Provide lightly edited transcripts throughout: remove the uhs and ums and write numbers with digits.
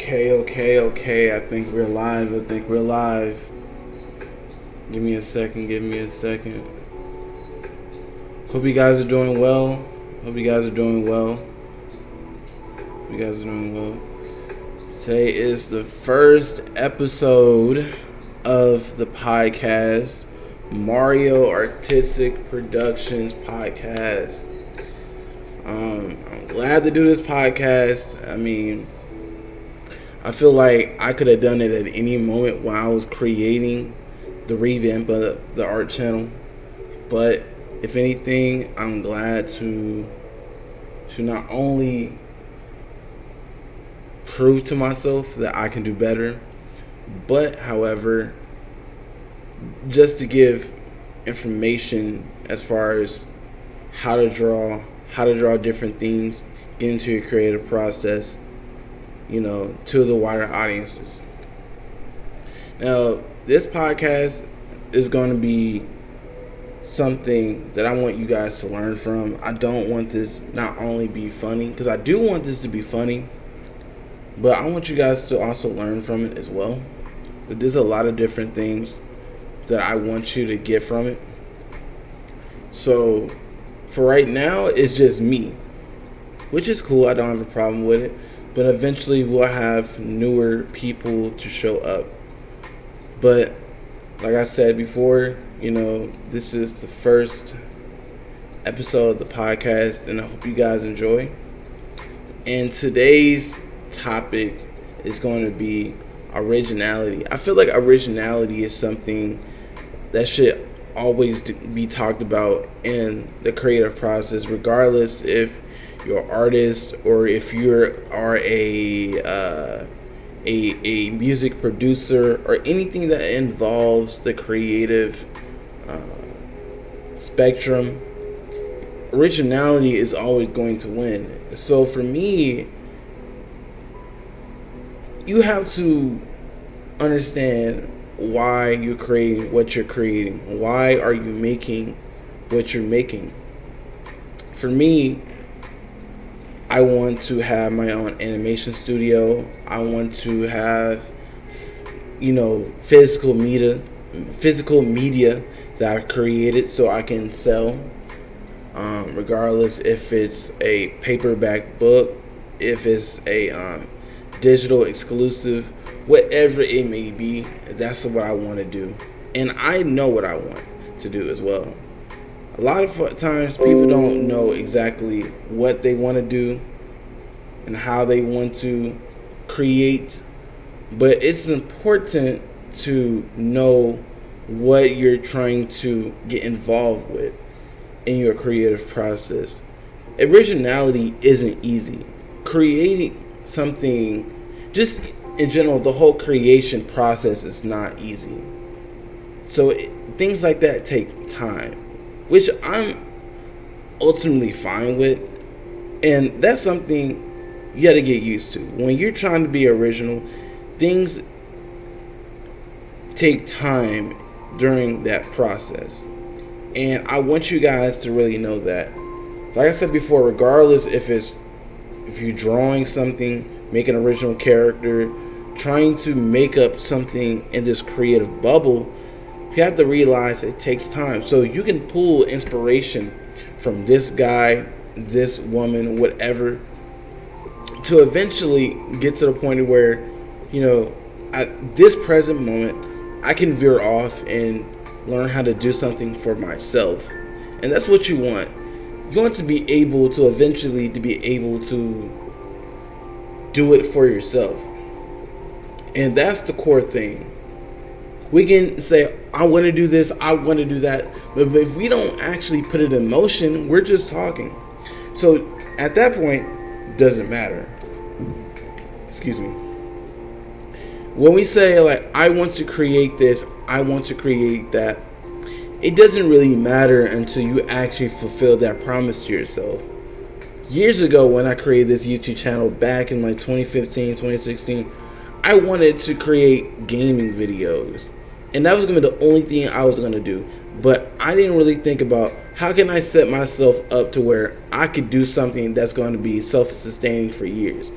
Okay. I think we're live. Give me a second. Hope you guys are doing well. Today is the first episode of the podcast, Mario Artistic Productions podcast. I'm glad to do this podcast. I feel like I could have done it at any moment while I was creating the revamp of the art channel. But if anything, I'm glad to not only prove to myself that I can do better, but however, just to give information as far as how to draw different themes, get into your creative process, to the wider audiences. Now, this podcast is going to be something that I want you guys to learn from. I don't want this not only be funny, because I do want this to be funny, but I want you guys to also learn from it as well. But there's a lot of different things that I want you to get from it. So, for right now, it's just me, which is cool. I don't have a problem with it. But eventually we'll have newer people to show up. But like I said before, this is the first episode of the podcast, and I hope you guys enjoy. And today's topic is going to be originality. I feel like originality is something that should always be talked about in the creative process, regardless if you're an artist or if you are a music producer or anything that involves the creative spectrum. Originality is always going to win. So for me, you have to understand why you're creating what you're creating. Why are you making what you're making? For me, I want to have my own animation studio. I want to have, physical media that I created so I can sell. Regardless if it's a paperback book, if it's a digital exclusive, whatever it may be, that's what I want to do. And I know what I want to do as well. A lot of times people don't know exactly what they want to do and how they want to create, but it's important to know what you're trying to get involved with in your creative process. Originality isn't easy. Creating something, just in general, the whole creation process is not easy. So things like that take time, which I'm ultimately fine with. And that's something you got to get used to. When you're trying to be original, things take time during that process. And I want you guys to really know that. Like I said before, regardless if you're drawing something, make an original character, trying to make up something in this creative bubble, you have to realize it takes time. So you can pull inspiration from this guy, this woman, whatever, to eventually get to the point where, at this present moment, I can veer off and learn how to do something for myself. And that's what you want. You want to be able to eventually do it for yourself. And that's the core thing. We can say, I want to do this, I want to do that. But if we don't actually put it in motion, we're just talking. So at that point, it doesn't matter. Excuse me. When we say, I want to create this, I want to create that, it doesn't really matter until you actually fulfill that promise to yourself. Years ago, when I created this YouTube channel back in 2015, 2016, I wanted to create gaming videos. And that was going to be the only thing I was going to do. But I didn't really think about how can I set myself up to where I could do something that's going to be self-sustaining for years.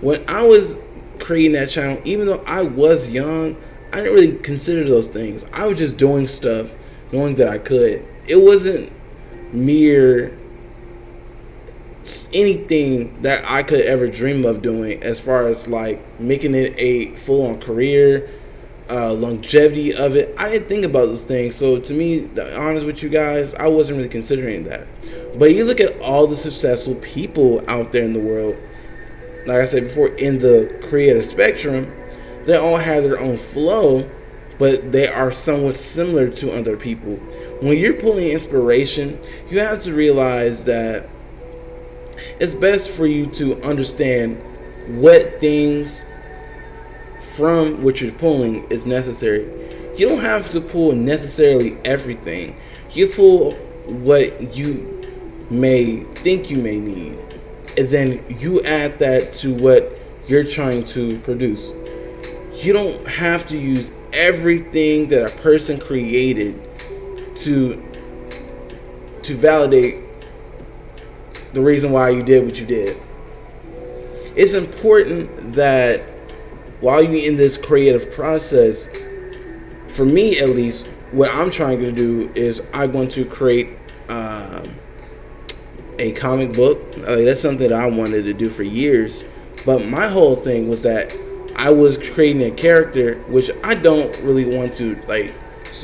When I was creating that channel, even though I was young, I didn't really consider those things. I was just doing stuff knowing that I could. It wasn't mere anything that I could ever dream of doing as far as like making it a full-on career, longevity of it. I didn't think about those things. So to me, to be honest with you guys, I wasn't really considering that. But you look at all the successful people out there in the world, like I said before, in the creative spectrum, they all have their own flow, but they are somewhat similar to other people. When you're pulling inspiration, you have to realize that it's best for you to understand what things from what you're pulling is necessary. You don't have to pull necessarily everything. You pull what you may think you may need, and then you add that to what you're trying to produce. You don't have to use everything that a person created to validate the reason why you did what you did. It's important that while you're in this creative process, for me at least, what I'm trying to do is I want to create a comic book. That's something that I wanted to do for years. But my whole thing was that I was creating a character, which I don't really want to like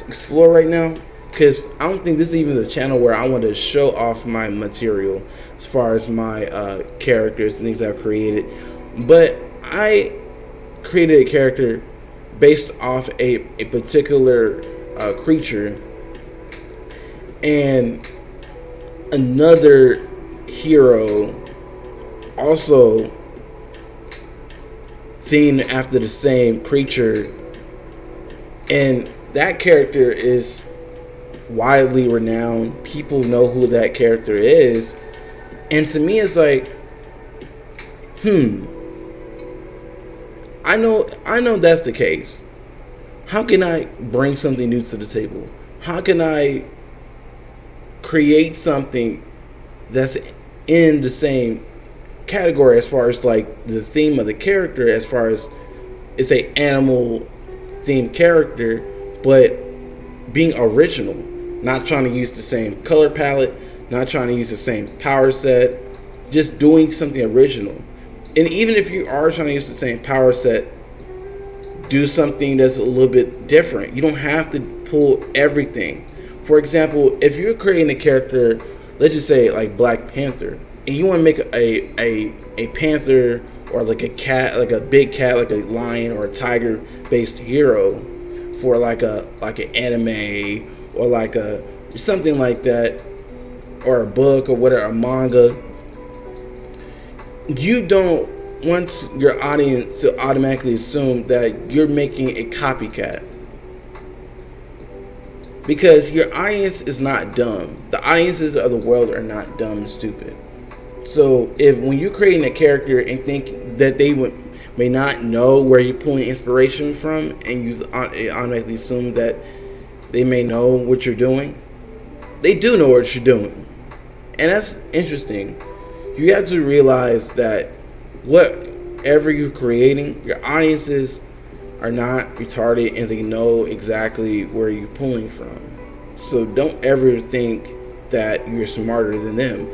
explore right now, because I don't think this is even the channel where I want to show off my material as far as my characters and things I've created. But I created a character based off a particular creature and another hero also themed after the same creature, and that character is widely renowned. People know who that character is, and to me it's like, I know that's the case. How can I bring something new to the table? How can I create something that's in the same category as far as like the theme of the character, as far as it's a animal themed character, but being original, not trying to use the same color palette, not trying to use the same power set, just doing something original. And even if you are trying to use the same power set, do something that's a little bit different. You don't have to pull everything. For example, if you're creating a character, let's just say like Black Panther, and you want to make a panther or like a cat, like a big cat, like a lion or a tiger based hero for like an anime or like a something like that, or a book or whatever, a manga, you don't want your audience to automatically assume that you're making a copycat, because your audience is not dumb. The audiences of the world are not dumb and stupid. So if when you're creating a character and think that they may not know where you're pulling inspiration from, and you automatically assume that they may know what you're doing, they do know what you're doing. And that's interesting. You have to realize that whatever you're creating, your audiences are not retarded and they know exactly where you're pulling from. So don't ever think that you're smarter than them.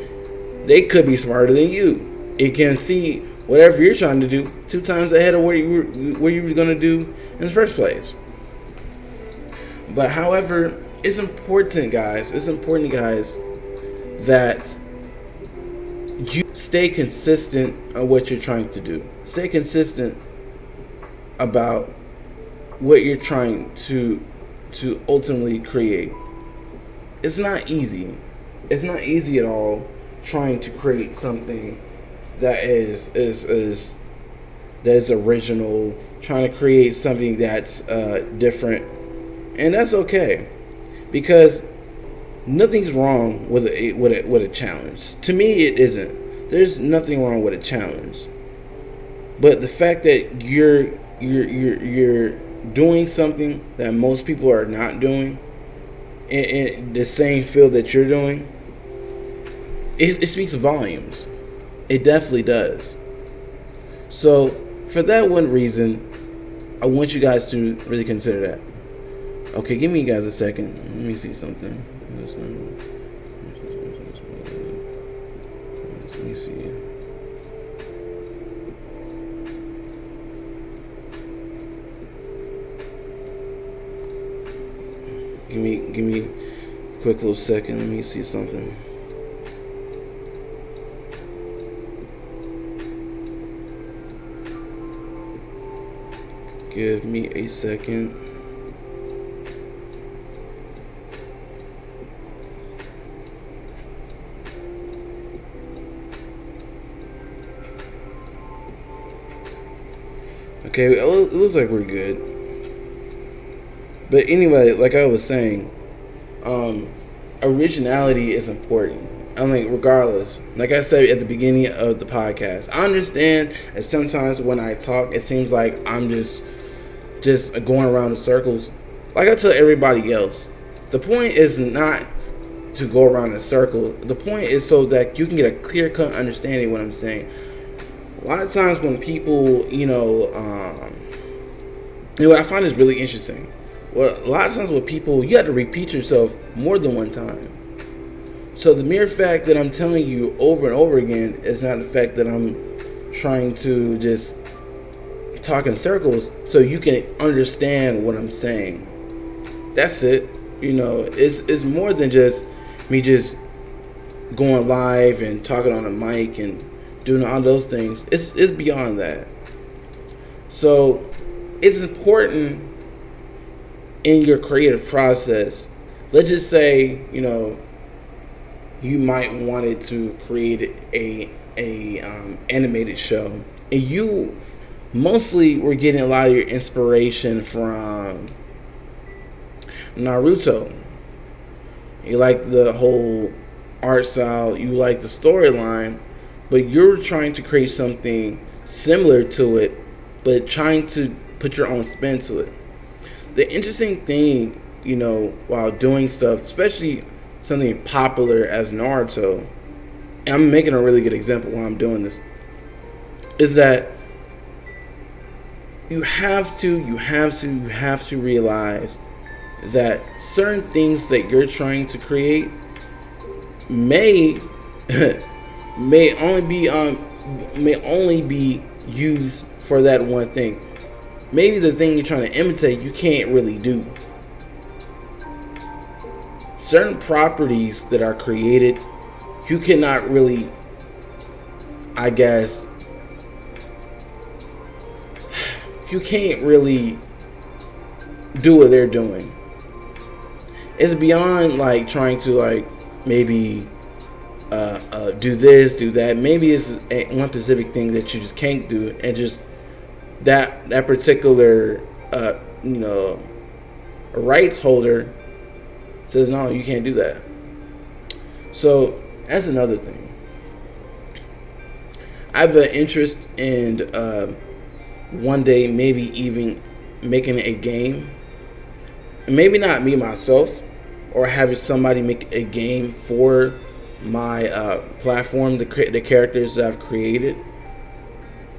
They could be smarter than you. It can see whatever you're trying to do 2 times ahead of where you were going to do in the first place. But however, it's important, guys, that you stay consistent on what you're trying to do. Stay consistent about what you're trying to ultimately create. It's not easy. It's not easy at all trying to create something that is original, trying to create something that's different. And that's okay, because nothing's wrong with a challenge. To me, it isn't. There's nothing wrong with a challenge. But the fact that you're doing something that most people are not doing in the same field that you're doing, it speaks volumes. It definitely does. So for that one reason, I want you guys to really consider that. Okay, give me guys a second. Let me see something. Let me see. Give me a quick little second. Let me see something. Give me a second. Okay, it looks like we're good. But anyway, like I was saying, originality is important. I mean, regardless, like I said at the beginning of the podcast, I understand that sometimes when I talk, it seems like I'm just going around in circles. Like I tell everybody else, the point is not to go around in a circle. The point is so that you can get a clear-cut understanding of what I'm saying. A lot of times when people, I find this really interesting. Well, a lot of times with people, you have to repeat yourself more than one time. So the mere fact that I'm telling you over and over again is not the fact that I'm trying to just talk in circles so you can understand what I'm saying. That's it. It's more than just me just going live and talking on a mic and doing all those things. It's beyond that. So it's important in your creative process. Let's just say, you might wanted to create a animated show, and you mostly were getting a lot of your inspiration from Naruto. You like the whole art style, you like the storyline, but you're trying to create something similar to it, but trying to put your own spin to it. The interesting thing, while doing stuff, especially something popular as Naruto, and I'm making a really good example while I'm doing this, is that you have to realize that certain things that you're trying to create may only be used for that one thing. Maybe the thing you're trying to imitate, you can't really do. Certain properties that are created, you cannot really, you can't really do what they're doing. It's beyond like trying to maybe do this, do that. Maybe it's one specific thing that you just can't do, and just that particular rights holder says no, you can't do that. So that's another thing. I have an interest in one day maybe even making a game. Maybe not me myself, or having somebody make a game for my platform, the characters that I've created.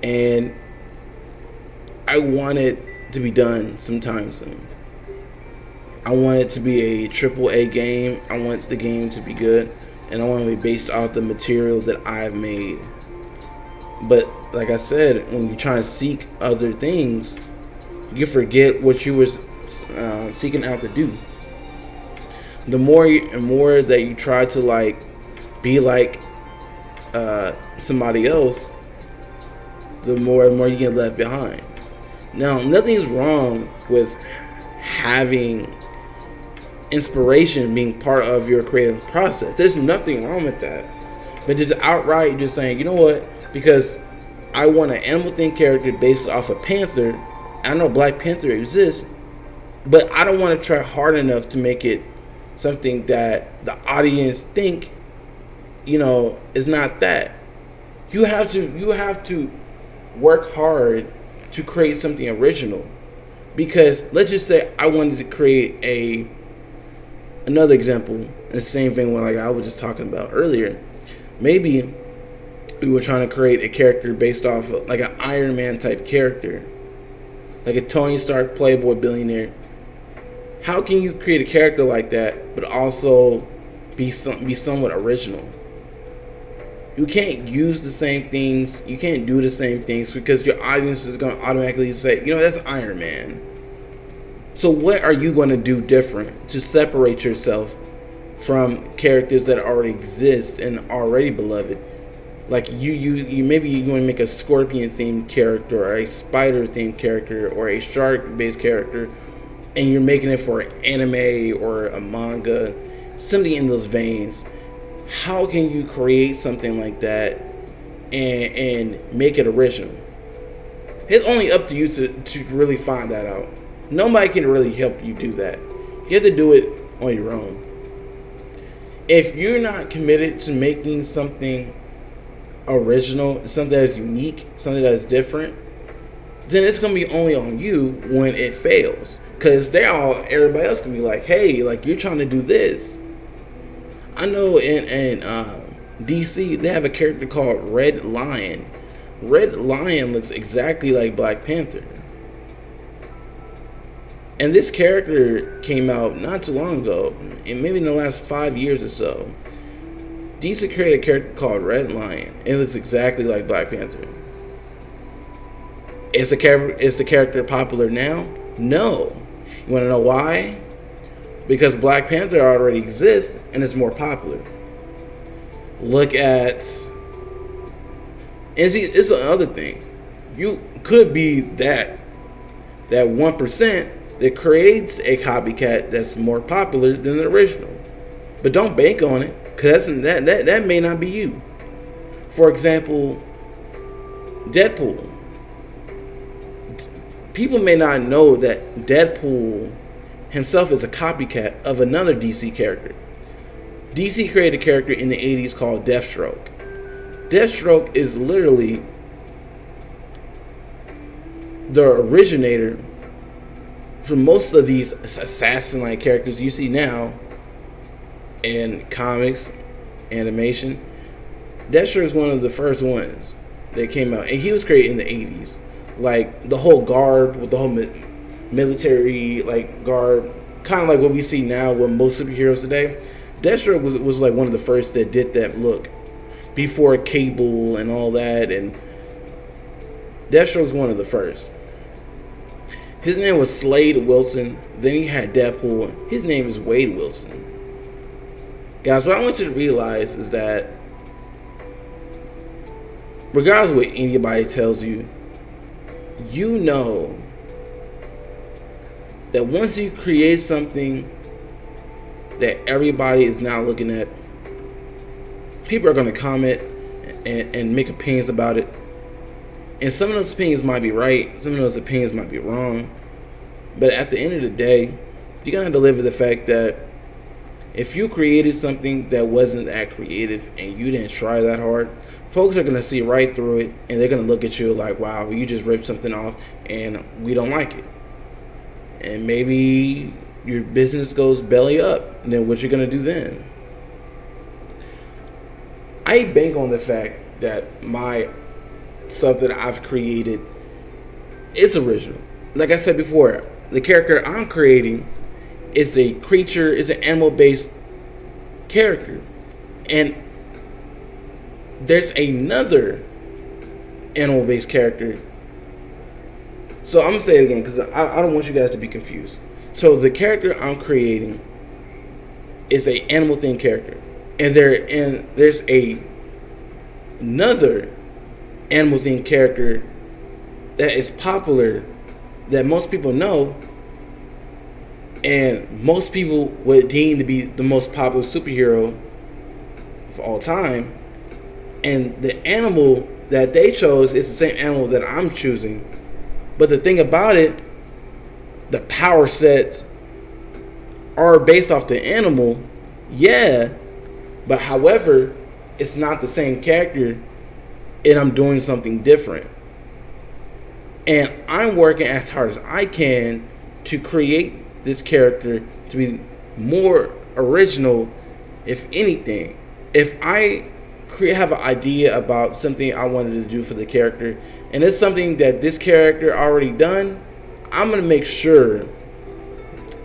And I want it to be done sometime soon. I want it to be a AAA game. I want the game to be good, and I want it to be based off the material that I've made. But like I said, when you try to seek other things, you forget what you were seeking out to do. The more and more that you try to be like somebody else, the more and more you get left behind. Now, nothing's wrong with having inspiration being part of your creative process. There's nothing wrong with that. But just outright just saying, you know what, because I want an animal themed character based off of Panther. I know Black Panther exists, but I don't want to try hard enough to make it something that the audience think, is not that. You have to work hard to create something original. Because let's just say I wanted to create another example, the same thing like I was just talking about earlier. Maybe we were trying to create a character based off of, like, an Iron Man type character, like a Tony Stark playboy billionaire. How can you create a character like that but also be somewhat original? You can't use the same things, you can't do the same things, because your audience is going to automatically say, that's Iron Man. So what are you going to do different to separate yourself from characters that already exist and already beloved? Like you maybe you're going to make a scorpion themed character, or a spider themed character, or a shark based character, and you're making it for an anime or a manga, something in those veins. How can you create something like that and make it original? It's only up to you to really find that out. Nobody can really help you do that. You have to do it on your own. If you're not committed to making something original, something that is unique, something that is different, then it's going to be only on you when it fails. Because everybody else can be like, hey, like, you're trying to do this. I know in DC, they have a character called Red Lion. Red Lion looks exactly like Black Panther. And this character came out not too long ago, and maybe in the last 5 years or so. DC created a character called Red Lion. It looks exactly like Black Panther. Is the character popular now? No. You want to know why? Because Black Panther already exists and it's more popular. Look at... And see, it's another thing. You could be that 1% that creates a copycat that's more popular than the original. But don't bank on it, because that may not be you. For example, Deadpool. People may not know that Deadpool himself is a copycat of another DC character. DC created a character in the 80s called Deathstroke. Deathstroke is literally the originator for most of these assassin-like characters you see now in comics, animation. Deathstroke is one of the first ones that came out, and he was created in the 80s. Like, the whole garb with the whole military, like, garb, kind of like what we see now with most superheroes today. Deathstroke was like one of the first that did that look before Cable and all that, and Deathstroke's one of the first. His name was Slade Wilson. Then he had Deadpool. His name is Wade Wilson. Guys, what I want you to realize is that regardless of what anybody tells you, you know that once you create something that everybody is now looking at, people are going to comment and make opinions about it. And some of those opinions might be right, some of those opinions might be wrong. But at the end of the day, you're going to have to live with the fact that if you created something that wasn't that creative and you didn't try that hard, folks are going to see right through it, and they're going to look at you like, wow, you just ripped something off and we don't like it. And maybe your business goes belly up, and then what you're going to do then? I bank on the fact that my stuff that I've created is original. Like I said before, the character I'm creating is a creature, is an animal-based character. And there's another animal-based character. So I'm going to say it again because I don't want you guys to be confused. So the character I'm creating is an animal-themed character. And there's another animal-themed character that is popular, that most people know, and most people would deem to be the most popular superhero of all time. And the animal that they chose is the same animal that I'm choosing. But the thing about it, the power sets are based off the animal, yeah, but however, it's not the same character, and I'm doing something different. And I'm working as hard as I can to create this character to be more original, if anything. If I have an idea about something I wanted to do for the character, and it's something that this character already done, I'm gonna make sure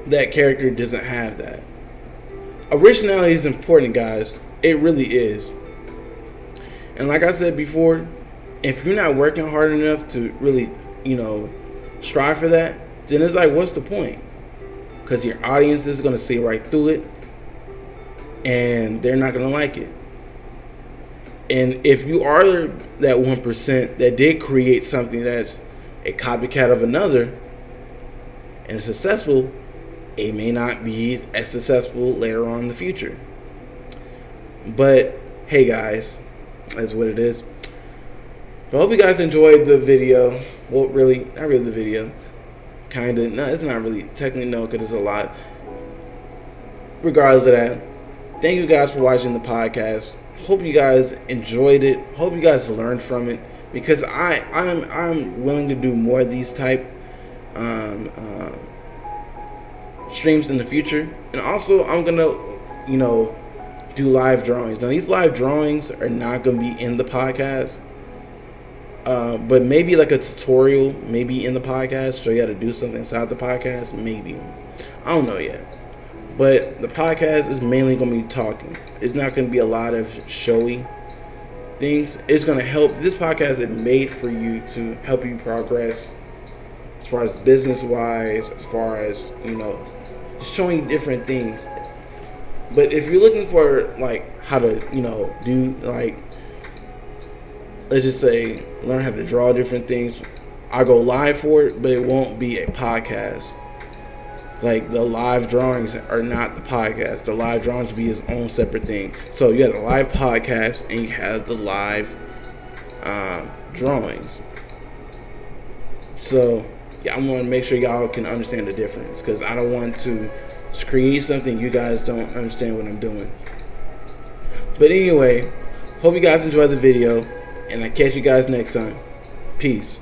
that character doesn't have that. Originality is important, guys. It really is. And like I said before, if you're not working hard enough to really, strive for that, then it's like, what's the point? Because your audience is going to see right through it, and they're not going to like it. And if you are that 1% that did create something that's a copycat of another and it's successful, it may not be as successful later on in the future. But hey, guys, that's what it is. But I hope you guys enjoyed the video. Well, really, not really the video. Kinda. No, it's not really. Technically, no, because it's a lot. Regardless of that, thank you guys for watching the podcast. Hope you guys enjoyed it. Hope you guys learned from it, because I'm willing to do more of these type streams in the future. And also, I'm gonna, do live drawings. Now, these live drawings are not gonna be in the podcast. But maybe like a tutorial, maybe in the podcast, show you how to do something inside the podcast, maybe. I don't know yet. But the podcast is mainly going to be talking. It's not going to be a lot of showy things. It's going to help. This podcast is made for you to help you progress as far as business-wise, as far as, showing different things. But if you're looking for, like, how to, do, like, let's just say, learn how to draw different things, I'll go live for it, but it won't be a podcast. Like, the live drawings are not the podcast. The live drawings will be its own separate thing. So you have the live podcast and you have the live drawings. So yeah, I want to make sure y'all can understand the difference, because I don't want to create something you guys don't understand what I'm doing. But anyway, hope you guys enjoyed the video, and I catch you guys next time. Peace.